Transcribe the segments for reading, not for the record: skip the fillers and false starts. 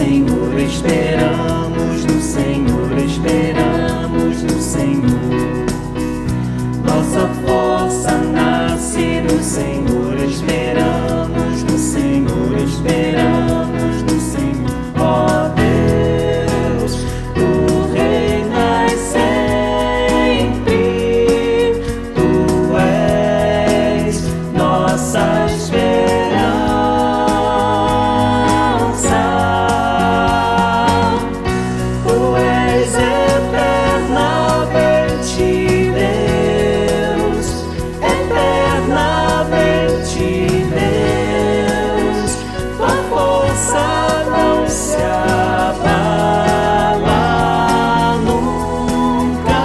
Senhor, esperamos no Senhor, esperamos no Senhor. Nossa força nasce no Senhor, esperamos no Senhor, esperamos no Senhor. Ó Deus, Tu reinas sempre, Tu és nossa esperança. Tu és eternamente Deus, eternamente Deus. Tua força não se abala nunca.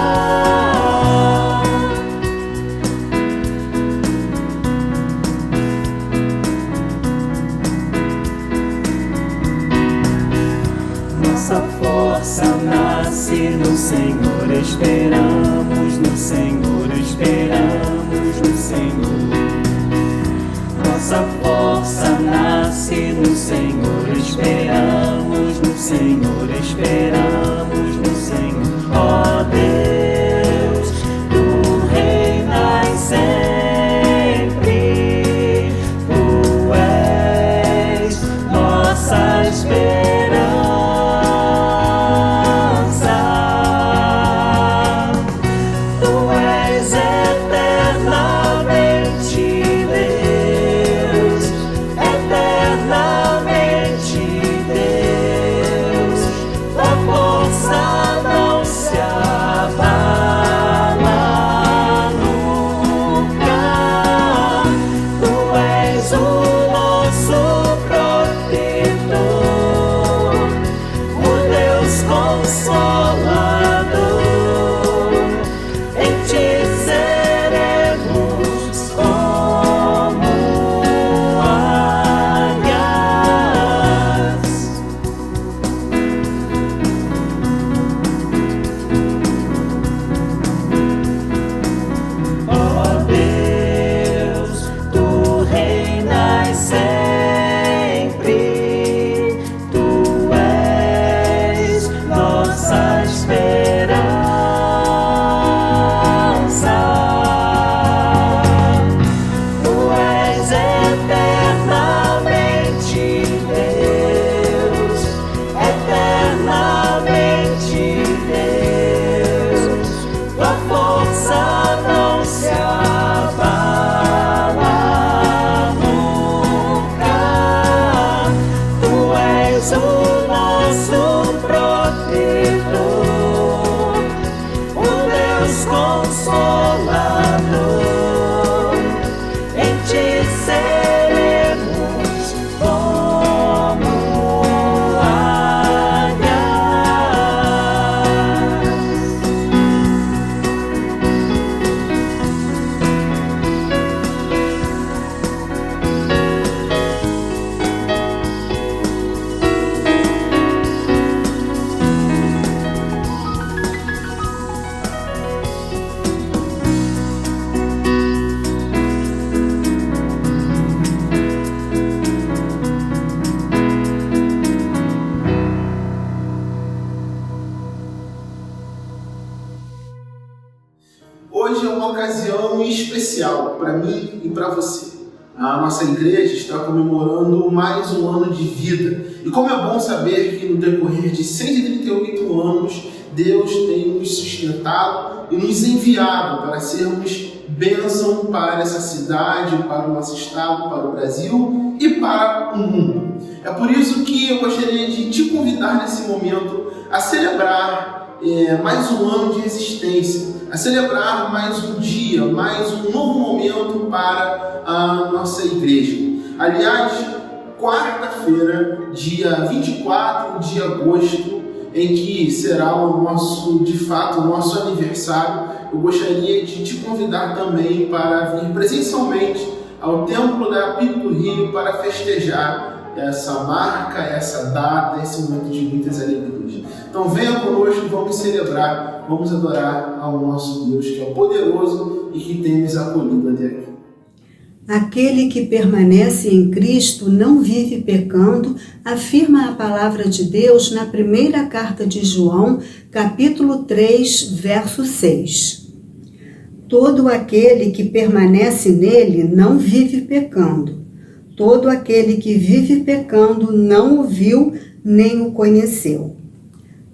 Nossa força nasce no Senhor, esperamos no Senhor, esperamos no Senhor. Nossa força nasce no Senhor, esperamos no Senhor, esperamos no Senhor. Ó Deus, Tu reinas sempre, Tu és nossa esperança. Tu és eternamente Deus, eternamente Deus. Tua força não se abala nunca. Tu és o nosso protetor, o Deus Consolador. Em Ti seremos como águias. Ó Deus, Tu reinas sempre, Tu és nossa esperança. Tu és eternamente Deus, eternamente Deus. Tua força não se abala nunca. Tu és o nosso protetor, o Deus Consolador. Em Ti seremos como águias. Hoje é uma ocasião especial para mim e para você. A nossa igreja está comemorando mais um ano de vida. E como é bom saber que no decorrer de 138 anos, Deus tem nos sustentado e nos enviado para sermos bênção para essa cidade, para o nosso estado, para o Brasil e para o mundo. É por isso que eu gostaria de te convidar nesse momento a celebrar mais um ano de existência, a celebrar mais um dia, mais um novo momento para a nossa igreja. Aliás, quarta-feira, dia 24 de agosto, em que será o nosso, de fato, o nosso aniversário, eu gostaria de te convidar também para vir presencialmente ao Templo da Pico do Rio para festejar essa marca, essa data, esse momento de muitas alegrias. Então venha conosco, vamos celebrar, vamos adorar ao nosso Deus que é poderoso e que tem nos acolhido até aqui. Aquele que permanece em Cristo não vive pecando, afirma a palavra de Deus na primeira carta de João, capítulo 3, verso 6. Todo aquele que permanece nele não vive pecando. Todo aquele que vive pecando não o viu nem o conheceu.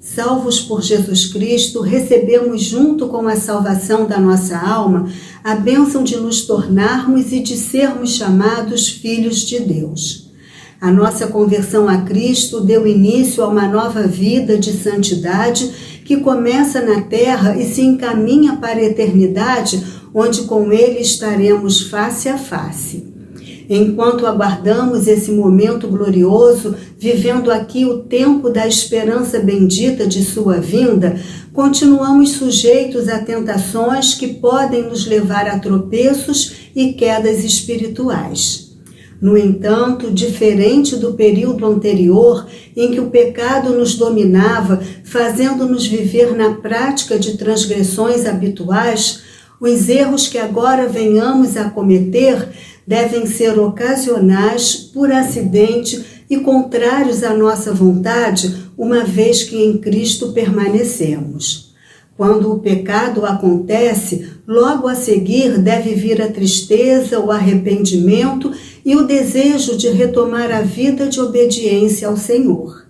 Salvos por Jesus Cristo, recebemos junto com a salvação da nossa alma a bênção de nos tornarmos e de sermos chamados filhos de Deus. A nossa conversão a Cristo deu início a uma nova vida de santidade que começa na terra e se encaminha para a eternidade, onde com Ele estaremos face a face. Enquanto aguardamos esse momento glorioso, vivendo aqui o tempo da esperança bendita de sua vinda, continuamos sujeitos a tentações que podem nos levar a tropeços e quedas espirituais. No entanto, diferente do período anterior, em que o pecado nos dominava, fazendo-nos viver na prática de transgressões habituais, os erros que agora venhamos a cometer devem ser ocasionais, por acidente e contrários à nossa vontade, uma vez que em Cristo permanecemos. Quando o pecado acontece, logo a seguir deve vir a tristeza, o arrependimento e o desejo de retomar a vida de obediência ao Senhor.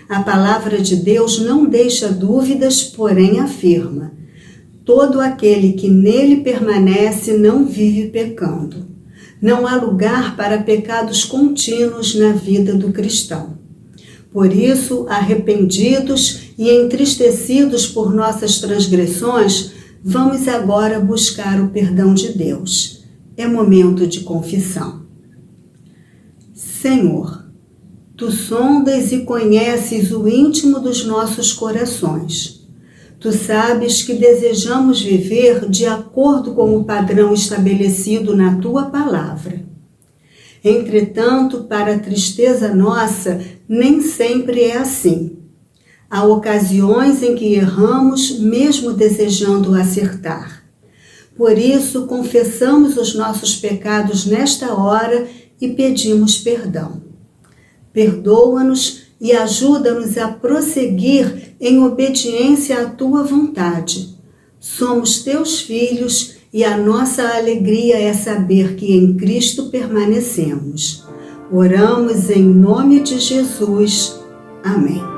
A palavra de Deus não deixa dúvidas, porém afirma: todo aquele que nele permanece não vive pecando. Não há lugar para pecados contínuos na vida do cristão. Por isso, arrependidos e entristecidos por nossas transgressões, vamos agora buscar o perdão de Deus. É momento de confissão. Senhor, Tu sondas e conheces o íntimo dos nossos corações. Tu sabes que desejamos viver de acordo com o padrão estabelecido na Tua palavra. Entretanto, para a tristeza nossa, nem sempre é assim. Há ocasiões em que erramos, mesmo desejando acertar. Por isso, confessamos os nossos pecados nesta hora e pedimos perdão. Perdoa-nos e ajuda-nos a prosseguir em obediência à Tua vontade. Somos Teus filhos e a nossa alegria é saber que em Cristo permanecemos. Oramos em nome de Jesus. Amém.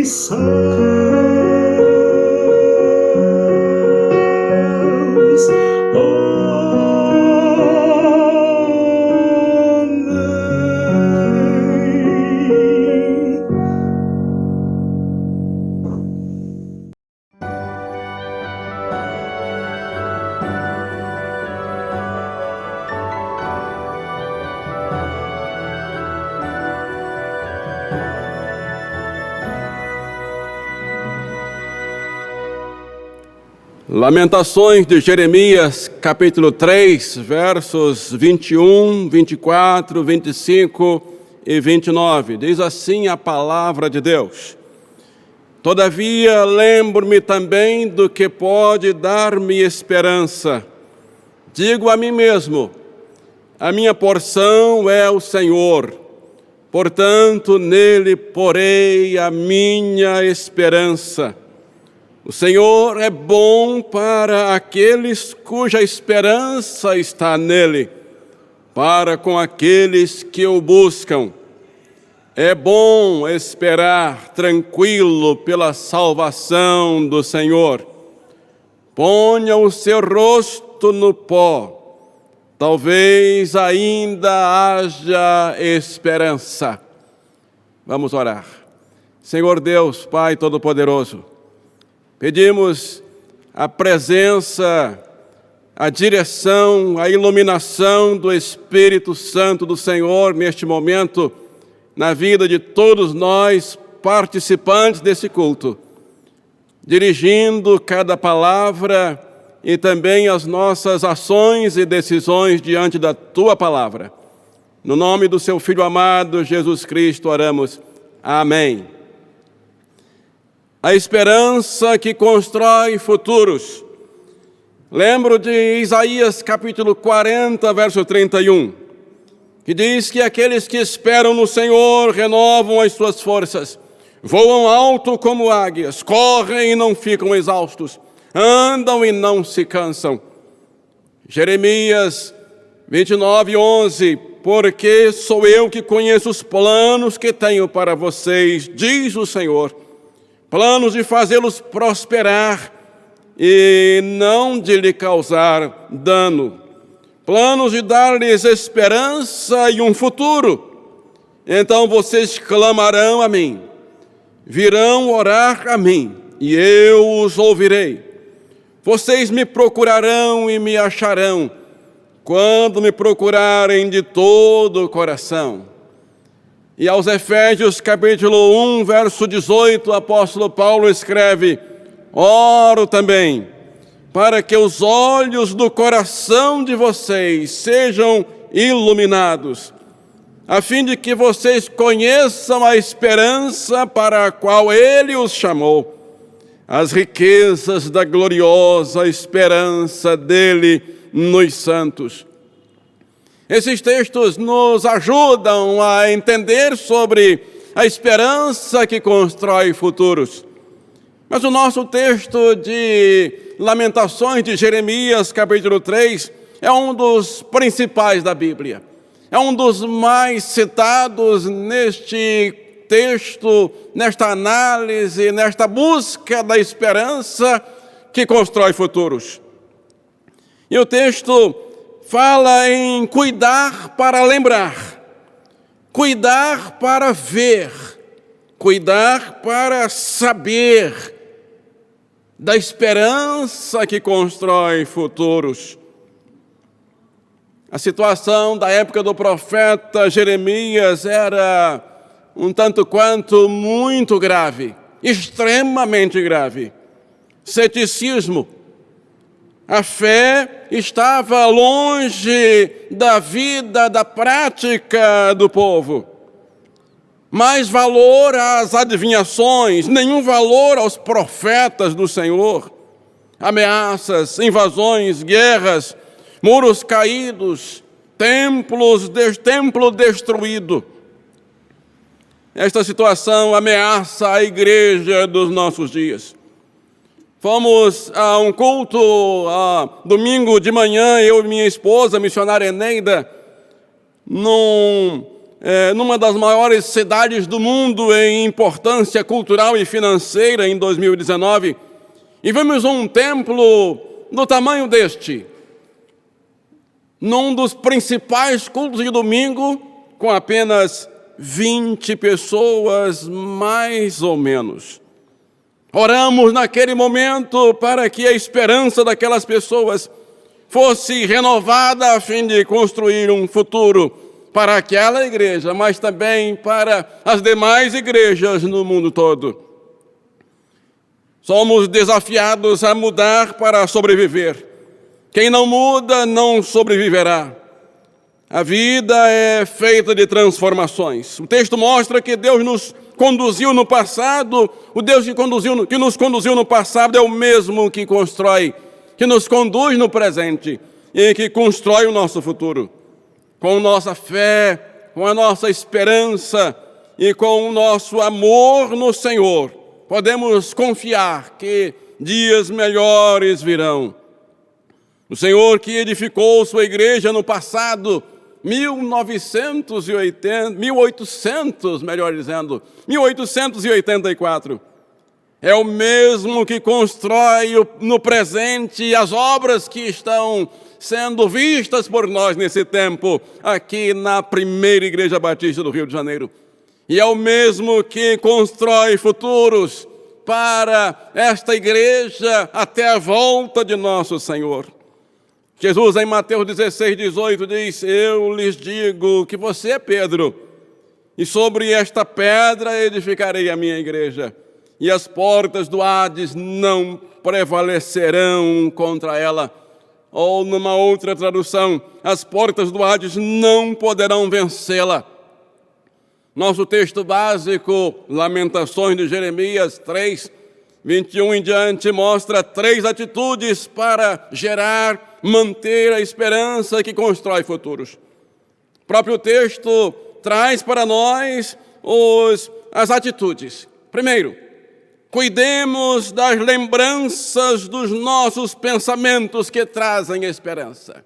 céus. Lamentações de Jeremias, capítulo 3, versos 21, 24, 25 e 29. Diz assim a palavra de Deus: Todavia lembro-me também do que pode dar-me esperança. Digo a mim mesmo, a minha porção é o Senhor, portanto nele porei a minha esperança. O Senhor é bom para aqueles cuja esperança está nele, para com aqueles que o buscam. É bom esperar tranquilo pela salvação do Senhor. Ponha o seu rosto no pó, talvez ainda haja esperança. Vamos orar. Senhor Deus, Pai Todo-Poderoso, pedimos a presença, a direção, a iluminação do Espírito Santo do Senhor neste momento, na vida de todos nós, participantes desse culto, dirigindo cada palavra e também as nossas ações e decisões diante da Tua palavra. No nome do Seu Filho amado, Jesus Cristo, oramos. Amém. A esperança que constrói futuros. Lembro de Isaías capítulo 40, verso 31, que diz que aqueles que esperam no Senhor renovam as suas forças, voam alto como águias, correm e não ficam exaustos, andam e não se cansam. Jeremias 29, 11, porque sou eu que conheço os planos que tenho para vocês, diz o Senhor, planos de fazê-los prosperar e não de lhe causar dano. Planos de dar-lhes esperança e um futuro. Então vocês clamarão a mim, virão orar a mim, e eu os ouvirei. Vocês me procurarão e me acharão, quando me procurarem de todo o coração. E aos Efésios, capítulo 1, verso 18, o apóstolo Paulo escreve: oro também, para que os olhos do coração de vocês sejam iluminados, a fim de que vocês conheçam a esperança para a qual Ele os chamou, as riquezas da gloriosa esperança dele nos santos. Esses textos nos ajudam a entender sobre a esperança que constrói futuros. Mas o nosso texto de Lamentações de Jeremias, capítulo 3, é um dos principais da Bíblia. É um dos mais citados neste texto, nesta análise, nesta busca da esperança que constrói futuros. E o texto fala em cuidar para lembrar, cuidar para ver, cuidar para saber da esperança que constrói futuros. A situação da época do profeta Jeremias era um tanto quanto muito grave, extremamente grave. Ceticismo. A fé estava longe da vida, da prática do povo. Mais valor às adivinhações, nenhum valor aos profetas do Senhor. Ameaças, invasões, guerras, muros caídos, templo destruído. Esta situação ameaça a igreja dos nossos dias. Fomos a um culto domingo de manhã, eu e minha esposa, a missionária Eneida, num numa das maiores cidades do mundo em importância cultural e financeira em 2019, e vimos um templo do tamanho deste, num dos principais cultos de domingo, com apenas 20 pessoas, mais ou menos. Oramos naquele momento para que a esperança daquelas pessoas fosse renovada a fim de construir um futuro para aquela igreja, mas também para as demais igrejas no mundo todo. Somos desafiados a mudar para sobreviver. Quem não muda não sobreviverá. A vida é feita de transformações. O texto mostra que Deus nos conduziu no passado, o Deus que nos conduziu no passado é o mesmo que nos conduz no presente e que constrói o nosso futuro. Com nossa fé, com a nossa esperança e com o nosso amor no Senhor, podemos confiar que dias melhores virão. O Senhor que edificou sua igreja no passado, 1884, é o mesmo que constrói no presente as obras que estão sendo vistas por nós nesse tempo, aqui na primeira Igreja Batista do Rio de Janeiro. E é o mesmo que constrói futuros para esta igreja até a volta de nosso Senhor. Jesus, em Mateus 16:18, diz: eu lhes digo que você é Pedro, e sobre esta pedra edificarei a minha igreja, e as portas do Hades não prevalecerão contra ela. Ou, numa outra tradução, as portas do Hades não poderão vencê-la. Nosso texto básico, Lamentações de Jeremias 3:21 em diante, mostra 3 atitudes para manter a esperança que constrói futuros. O próprio texto traz para nós as atitudes. Primeiro, cuidemos das lembranças dos nossos pensamentos que trazem esperança.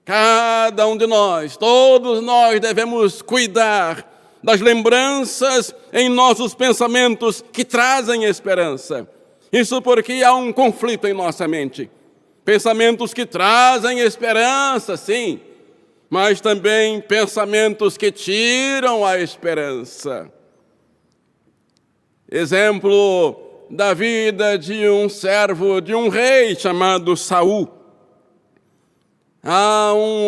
Cada um de nós, todos nós devemos cuidar das lembranças em nossos pensamentos que trazem esperança. Isso porque há um conflito em nossa mente. Pensamentos que trazem esperança, sim, mas também pensamentos que tiram a esperança. Exemplo da vida de um servo, de um rei chamado Saul.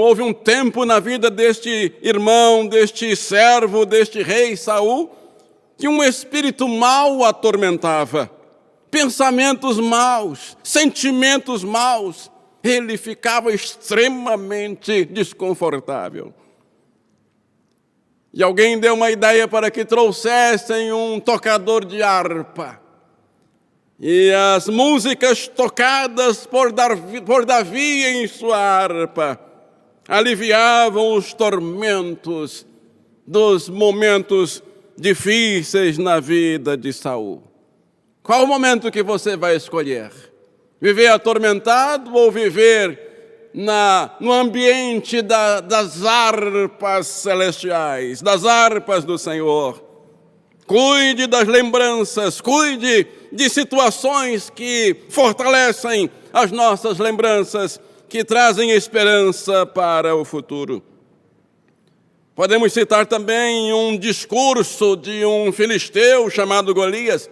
Houve um tempo na vida deste irmão, deste servo, deste rei Saul, que um espírito mau o atormentava. Pensamentos maus, sentimentos maus. Ele ficava extremamente desconfortável. E alguém deu uma ideia para que trouxessem um tocador de harpa. E as músicas tocadas por Davi em sua harpa aliviavam os tormentos dos momentos difíceis na vida de Saul. Qual o momento que você vai escolher? Viver atormentado ou viver no ambiente das harpas celestiais, das harpas do Senhor? Cuide das lembranças, cuide de situações que fortalecem as nossas lembranças, que trazem esperança para o futuro. Podemos citar também um discurso de um filisteu chamado Golias,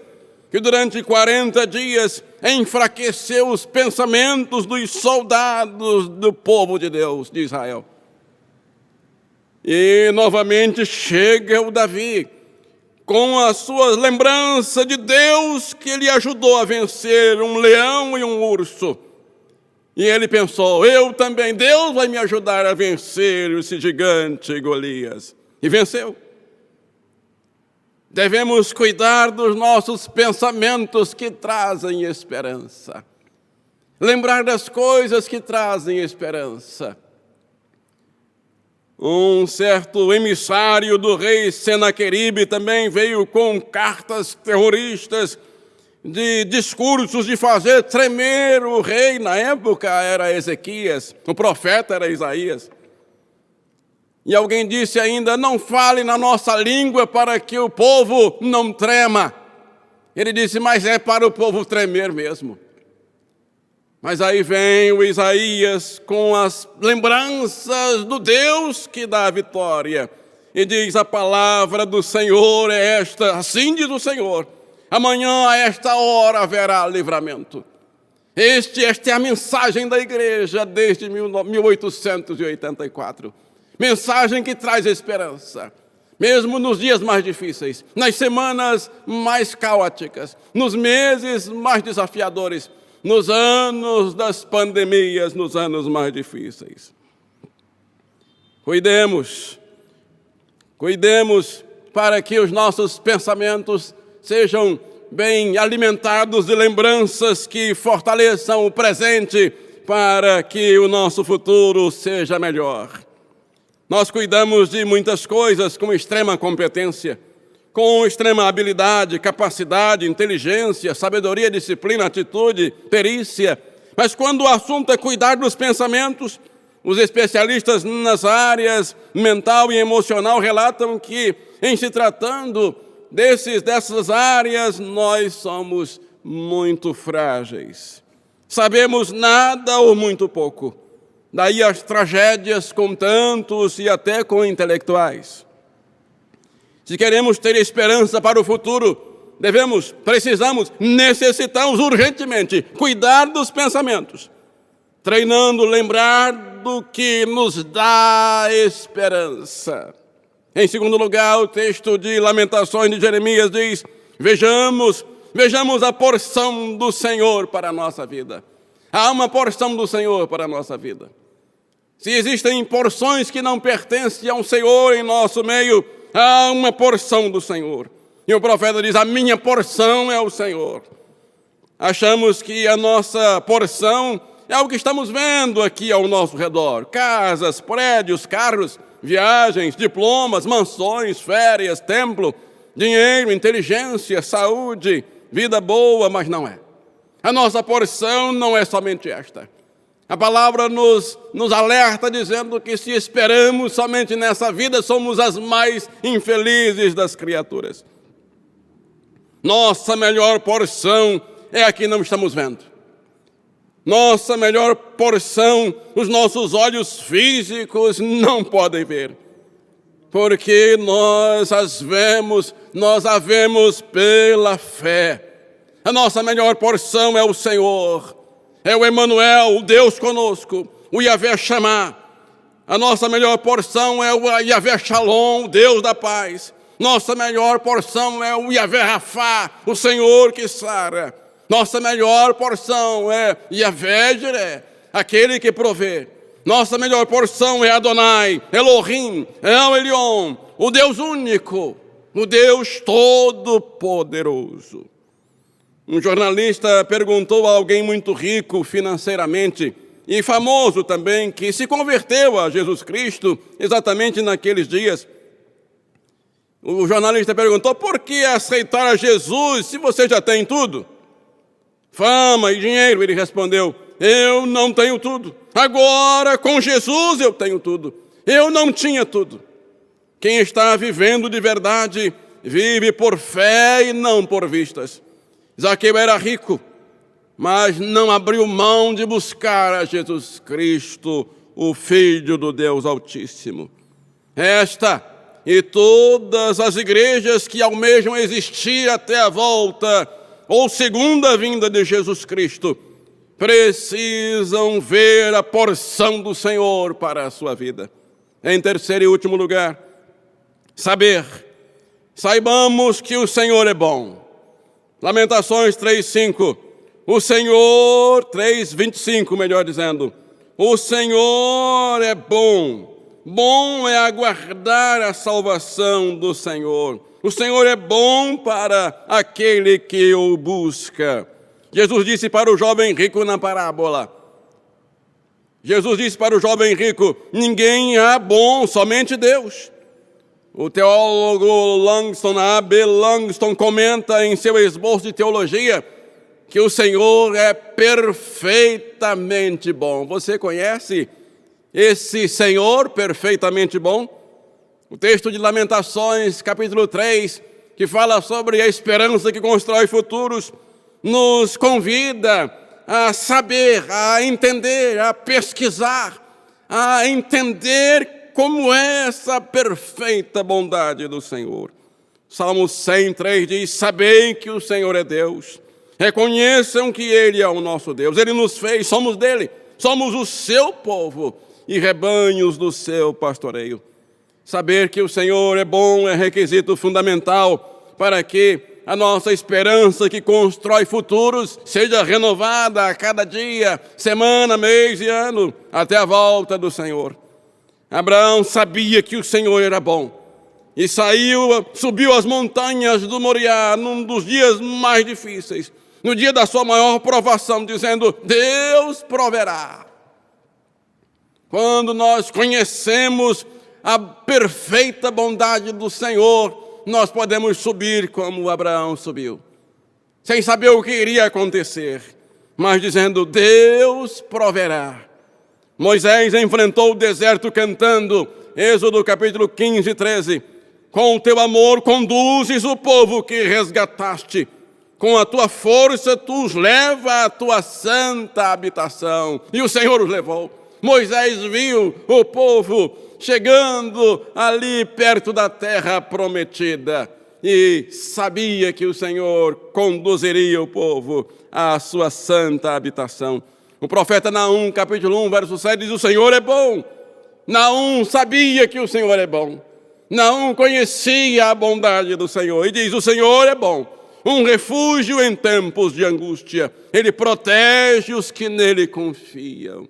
que durante 40 dias enfraqueceu os pensamentos dos soldados do povo de Deus, de Israel. E novamente chega o Davi, com a sua lembrança de Deus que lhe ajudou a vencer um leão e um urso. E ele pensou, eu também, Deus vai me ajudar a vencer esse gigante Golias. E venceu. Devemos cuidar dos nossos pensamentos que trazem esperança. Lembrar das coisas que trazem esperança. Um certo emissário do rei Senaqueribe também veio com cartas terroristas de discursos de fazer tremer o rei. Na época era Ezequias, o profeta era Isaías. E alguém disse ainda: não fale na nossa língua para que o povo não trema. Ele disse: mas é para o povo tremer mesmo. Mas aí vem o Isaías com as lembranças do Deus que dá a vitória. E diz: a palavra do Senhor é esta, assim diz o Senhor: amanhã a esta hora haverá livramento. Esta é a mensagem da igreja desde 1884. Mensagem que traz esperança, mesmo nos dias mais difíceis, nas semanas mais caóticas, nos meses mais desafiadores, nos anos das pandemias, nos anos mais difíceis. Cuidemos para que os nossos pensamentos sejam bem alimentados de lembranças que fortaleçam o presente para que o nosso futuro seja melhor. Nós cuidamos de muitas coisas com extrema competência, com extrema habilidade, capacidade, inteligência, sabedoria, disciplina, atitude, perícia. Mas quando o assunto é cuidar dos pensamentos, os especialistas nas áreas mental e emocional relatam que, em se tratando dessas áreas, nós somos muito frágeis. Sabemos nada ou muito pouco. Daí as tragédias com tantos e até com intelectuais. Se queremos ter esperança para o futuro, necessitamos urgentemente cuidar dos pensamentos, treinando lembrar do que nos dá esperança. Em segundo lugar, o texto de Lamentações de Jeremias diz: vejamos a porção do Senhor para a nossa vida. Há uma porção do Senhor para a nossa vida. Se existem porções que não pertencem ao Senhor em nosso meio, há uma porção do Senhor. E o profeta diz: a minha porção é o Senhor. Achamos que a nossa porção é o que estamos vendo aqui ao nosso redor: casas, prédios, carros, viagens, diplomas, mansões, férias, templo, dinheiro, inteligência, saúde, vida boa, mas não é. A nossa porção não é somente esta. A palavra nos alerta dizendo que se esperamos somente nessa vida, somos as mais infelizes das criaturas. Nossa melhor porção é a que não estamos vendo. Nossa melhor porção, os nossos olhos físicos não podem ver. Porque nós a vemos pela fé. A nossa melhor porção é o Senhor. É o Emanuel, o Deus conosco, o Yahvé Shammah. A nossa melhor porção é o Yahvé Shalom, o Deus da paz. Nossa melhor porção é o Yahvé Rafá, o Senhor que sara. Nossa melhor porção é Yahvé Jireh, aquele que provê. Nossa melhor porção é Adonai, Elohim, El Elyon, o Deus único, o Deus todo-poderoso. Um jornalista perguntou a alguém muito rico financeiramente e famoso também, que se converteu a Jesus Cristo exatamente naqueles dias. O jornalista perguntou: por que aceitar a Jesus se você já tem tudo? Fama e dinheiro. Ele respondeu: eu não tenho tudo. Agora, com Jesus, eu tenho tudo. Eu não tinha tudo. Quem está vivendo de verdade, vive por fé e não por vistas. Zaqueu era rico, mas não abriu mão de buscar a Jesus Cristo, o Filho do Deus Altíssimo. Esta e todas as igrejas que almejam existir até a volta ou segunda vinda de Jesus Cristo precisam ver a porção do Senhor para a sua vida. Em terceiro e último lugar, saibamos que o Senhor é bom. Lamentações 3:5, o Senhor, 3:25, melhor dizendo, o Senhor é bom, bom é aguardar a salvação do Senhor. O Senhor é bom para aquele que o busca. Jesus disse para o jovem rico na parábola, ninguém é bom, somente Deus. O teólogo A.B. Langston comenta em seu esboço de teologia que o Senhor é perfeitamente bom. Você conhece esse Senhor perfeitamente bom. O texto de Lamentações, capítulo 3, que fala sobre a esperança que constrói futuros, nos convida a saber, a entender, a pesquisar, a entender como é essa perfeita bondade do Senhor. Salmo 103 diz: sabei que o Senhor é Deus, reconheçam que Ele é o nosso Deus, Ele nos fez, somos dele, somos o seu povo e rebanhos do seu pastoreio. Saber que o Senhor é bom é requisito fundamental para que a nossa esperança que constrói futuros seja renovada a cada dia, semana, mês e ano, até a volta do Senhor. Abraão sabia que o Senhor era bom e subiu as montanhas do Moriá num dos dias mais difíceis, no dia da sua maior provação, dizendo: Deus proverá. Quando nós conhecemos a perfeita bondade do Senhor, nós podemos subir como Abraão subiu, sem saber o que iria acontecer, mas dizendo: Deus proverá. Moisés enfrentou o deserto cantando, Êxodo capítulo 15, 13, com o teu amor conduzes o povo que resgataste, com a tua força tu os leva à tua santa habitação. E o Senhor os levou. Moisés viu o povo chegando ali perto da terra prometida e sabia que o Senhor conduziria o povo à sua santa habitação. O profeta Naum, capítulo 1, verso 7, diz: o Senhor é bom. Naum sabia que o Senhor é bom. Naum conhecia a bondade do Senhor e diz: o Senhor é bom, um refúgio em tempos de angústia. Ele protege os que nele confiam.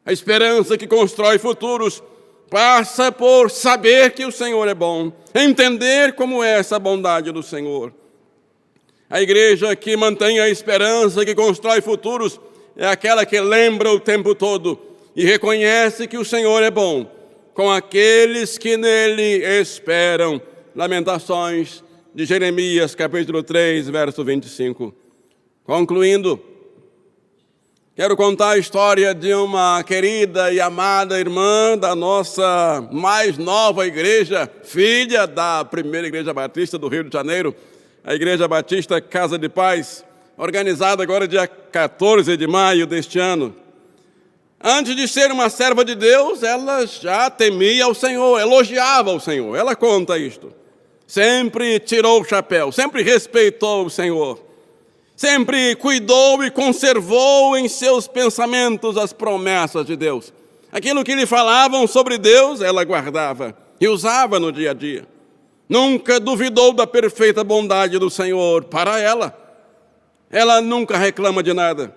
A esperança que constrói futuros passa por saber que o Senhor é bom, entender como é essa bondade do Senhor. A igreja que mantém a esperança, que constrói futuros, é aquela que lembra o tempo todo e reconhece que o Senhor é bom com aqueles que nele esperam. Lamentações de Jeremias, capítulo 3, verso 25. Concluindo, quero contar a história de uma querida e amada irmã da nossa mais nova igreja, filha da primeira igreja batista do Rio de Janeiro, a Igreja Batista Casa de Paz, organizada agora dia 14 de maio deste ano. Antes de ser uma serva de Deus, ela já temia o Senhor, elogiava o Senhor. Ela conta isto. Sempre tirou o chapéu, sempre respeitou o Senhor. Sempre cuidou e conservou em seus pensamentos as promessas de Deus. Aquilo que lhe falavam sobre Deus, ela guardava e usava no dia a dia. Nunca duvidou da perfeita bondade do Senhor para ela. Ela nunca reclama de nada.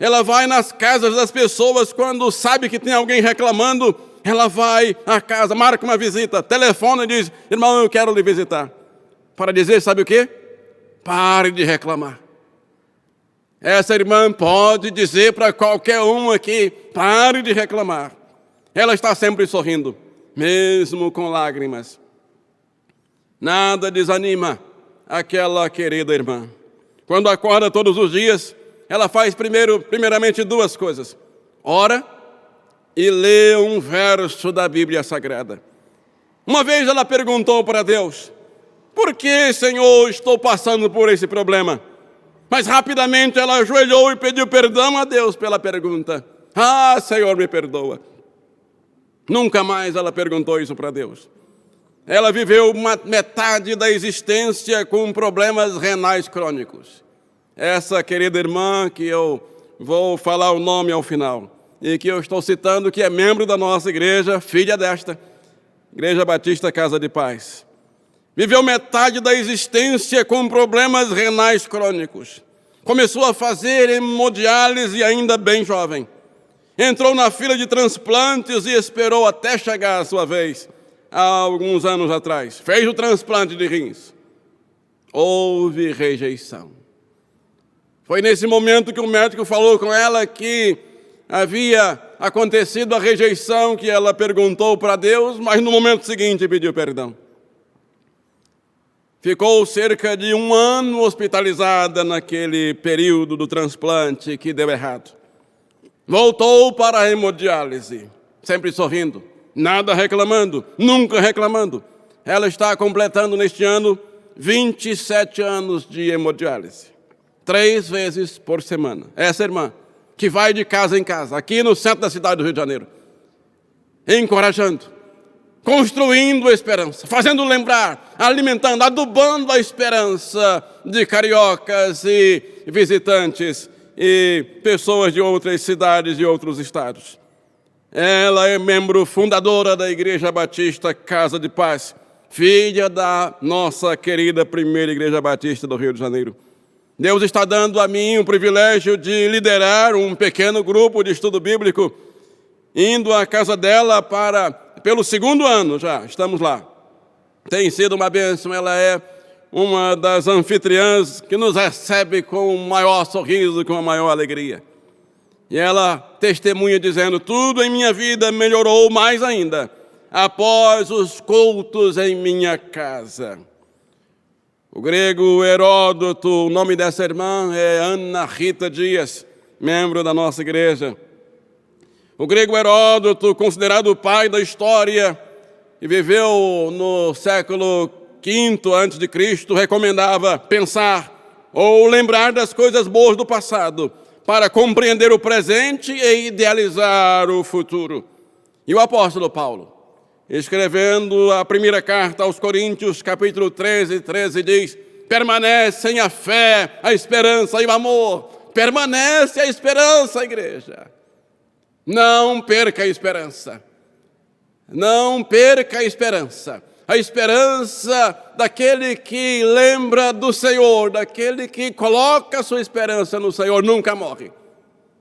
Ela vai nas casas das pessoas quando sabe que tem alguém reclamando. Ela vai à casa, marca uma visita, telefona e diz: irmão, eu quero lhe visitar. Para dizer, sabe o quê? Pare de reclamar. Essa irmã pode dizer para qualquer um aqui: pare de reclamar. Ela está sempre sorrindo, mesmo com lágrimas. Nada desanima aquela querida irmã. Quando acorda todos os dias, ela faz primeiramente duas coisas: ora e lê um verso da Bíblia Sagrada. Uma vez ela perguntou para Deus: por que, Senhor, estou passando por esse problema? Mas rapidamente ela ajoelhou e pediu perdão a Deus pela pergunta. Ah, Senhor, me perdoa. Nunca mais ela perguntou isso para Deus. Ela viveu metade da existência com problemas renais crônicos. Essa querida irmã, que eu vou falar o nome ao final, e que eu estou citando, que é membro da nossa igreja, filha desta, Igreja Batista Casa de Paz. Viveu metade da existência com problemas renais crônicos. Começou a fazer hemodiálise ainda bem jovem. Entrou na fila de transplantes e esperou até chegar a sua vez, há alguns anos atrás. Fez o transplante de rins. Houve rejeição. Foi nesse momento que o médico falou com ela que havia acontecido a rejeição, que ela perguntou para Deus, mas no momento seguinte pediu perdão. Ficou cerca de 1 ano hospitalizada naquele período do transplante que deu errado. Voltou para a hemodiálise. sempre sorrindo, nada reclamando, nunca reclamando. Ela está completando neste ano 27 anos de hemodiálise, 3 vezes por semana. Essa irmã que vai de casa em casa, aqui no centro da cidade do Rio de Janeiro, encorajando, construindo a esperança, fazendo lembrar, alimentando, adubando a esperança de cariocas e visitantes e pessoas de outras cidades e outros estados. Ela é membro fundadora da Igreja Batista Casa de Paz, filha da nossa querida primeira Igreja Batista do Rio de Janeiro. Deus está dando a mim o privilégio de liderar um pequeno grupo de estudo bíblico, indo à casa dela pelo 2º ano já, estamos lá. Tem sido uma bênção, ela é uma das anfitriãs que nos recebe com o maior sorriso, com a maior alegria. E ela testemunha dizendo, tudo em minha vida melhorou mais ainda após os cultos em minha casa. O grego Heródoto, o nome dessa irmã é Ana Rita Dias, membro da nossa igreja. O grego Heródoto, considerado o pai da história, e viveu no século V a.C., recomendava pensar ou lembrar das coisas boas do passado para compreender o presente e idealizar o futuro. E o apóstolo Paulo, escrevendo a primeira carta aos Coríntios, capítulo 13, diz, permanecem a fé, a esperança e o amor. Permanece a esperança, igreja. Não perca a esperança. Não perca a esperança. A esperança daquele que lembra do Senhor, daquele que coloca a sua esperança no Senhor, nunca morre.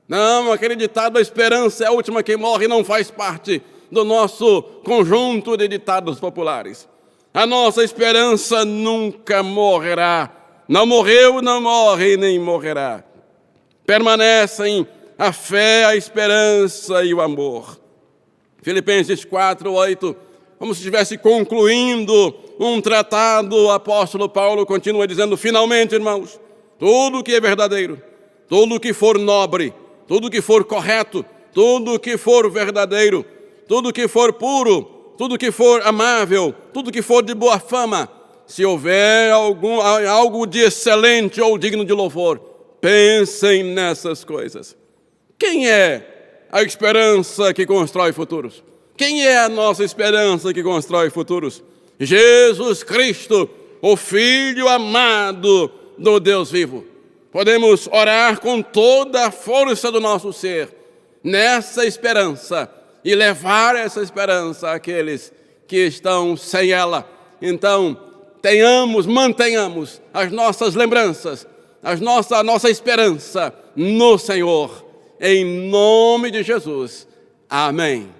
Não, aquele ditado, a esperança é a última que morre, não faz parte do nosso conjunto de ditados populares. A nossa esperança nunca morrerá. Não morreu, não morre, nem morrerá. Permanecem a fé, a esperança e o amor. Filipenses 4:8, como se estivesse concluindo um tratado, o apóstolo Paulo continua dizendo, finalmente, irmãos, tudo que é verdadeiro, tudo que for nobre, tudo que for correto, tudo que for verdadeiro, tudo que for puro, tudo que for amável, tudo que for de boa fama, se houver algo de excelente ou digno de louvor, pensem nessas coisas. Quem é a esperança que constrói futuros? Quem é a nossa esperança que constrói futuros? Jesus Cristo, o Filho amado do Deus vivo. Podemos orar com toda a força do nosso ser nessa esperança e levar essa esperança àqueles que estão sem ela. Então, mantenhamos as nossas lembranças, a nossa esperança no Senhor. Em nome de Jesus. Amém.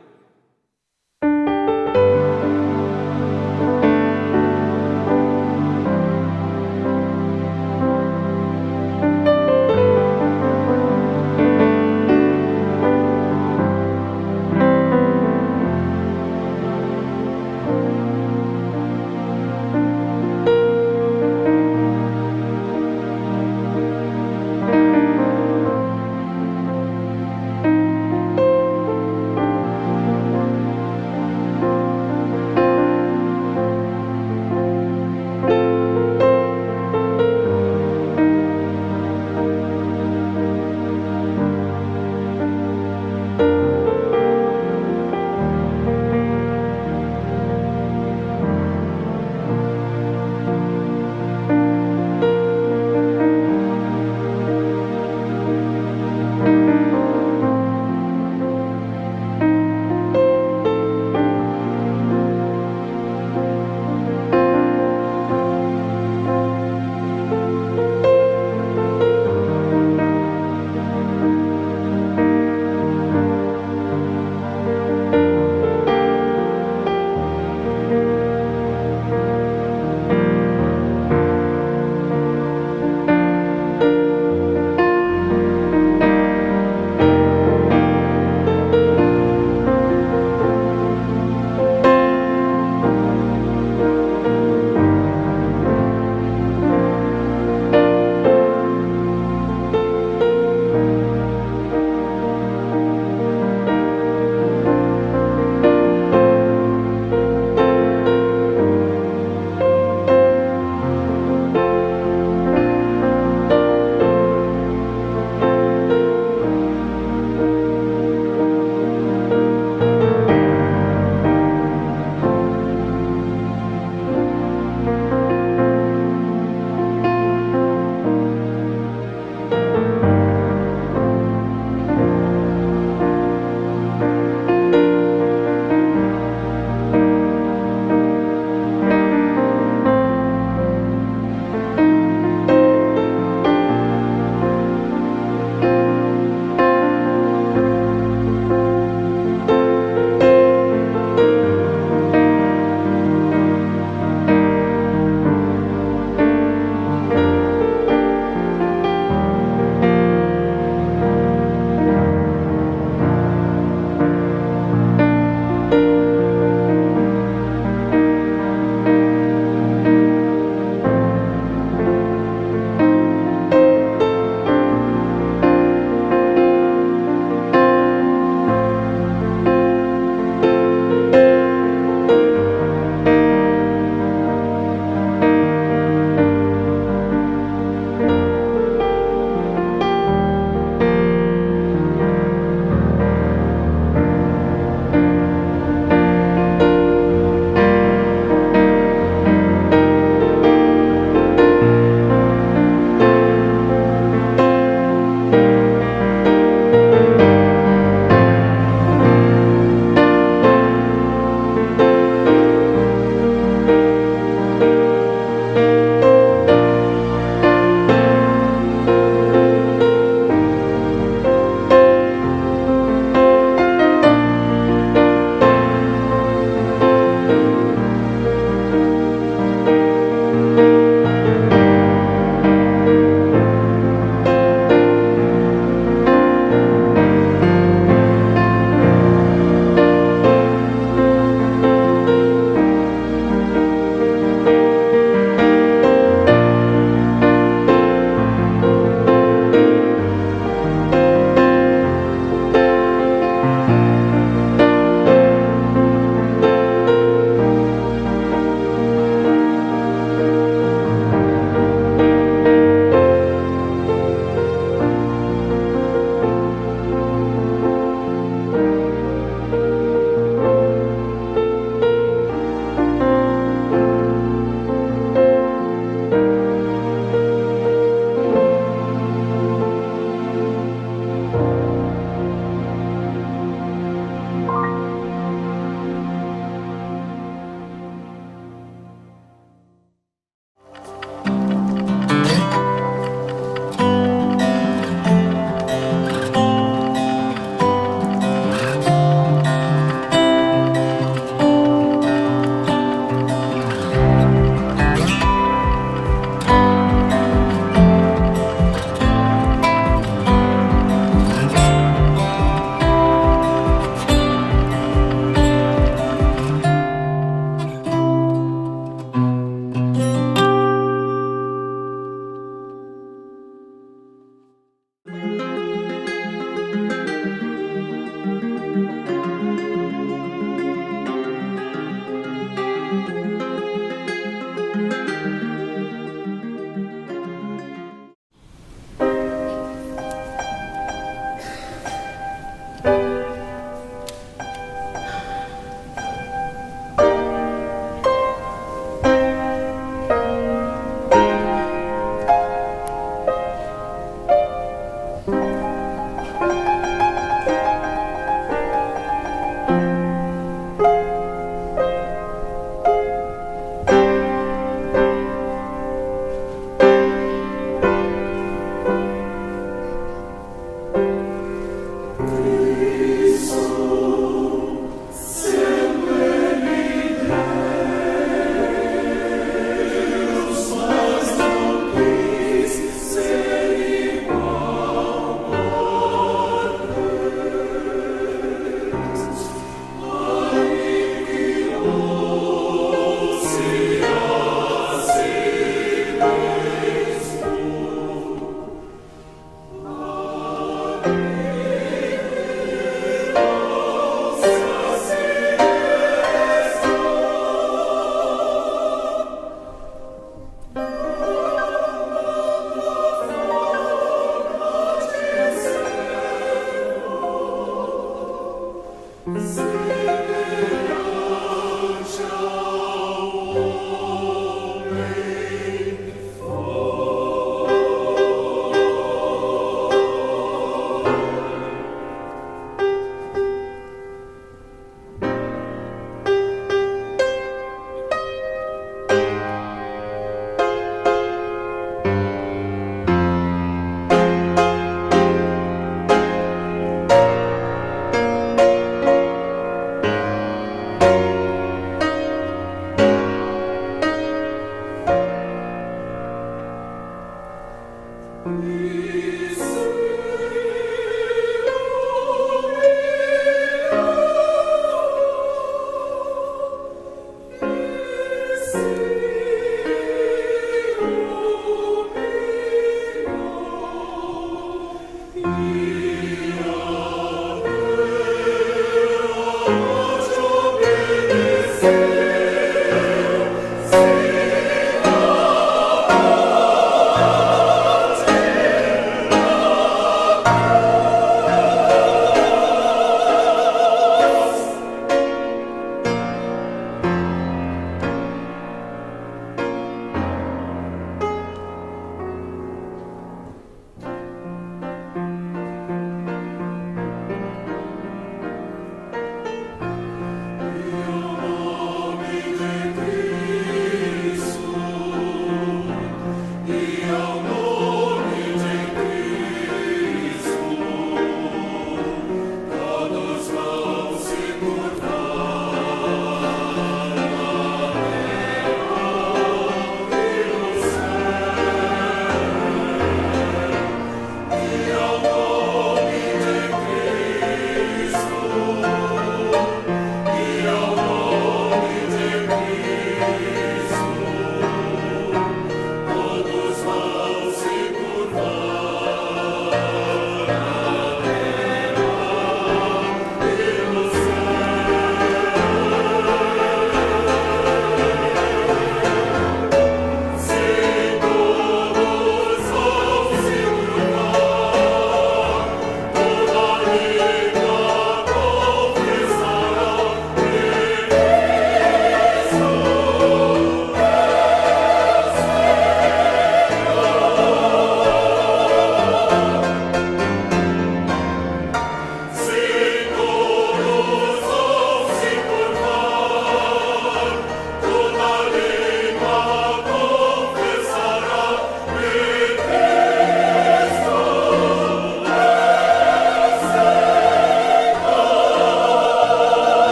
Amen.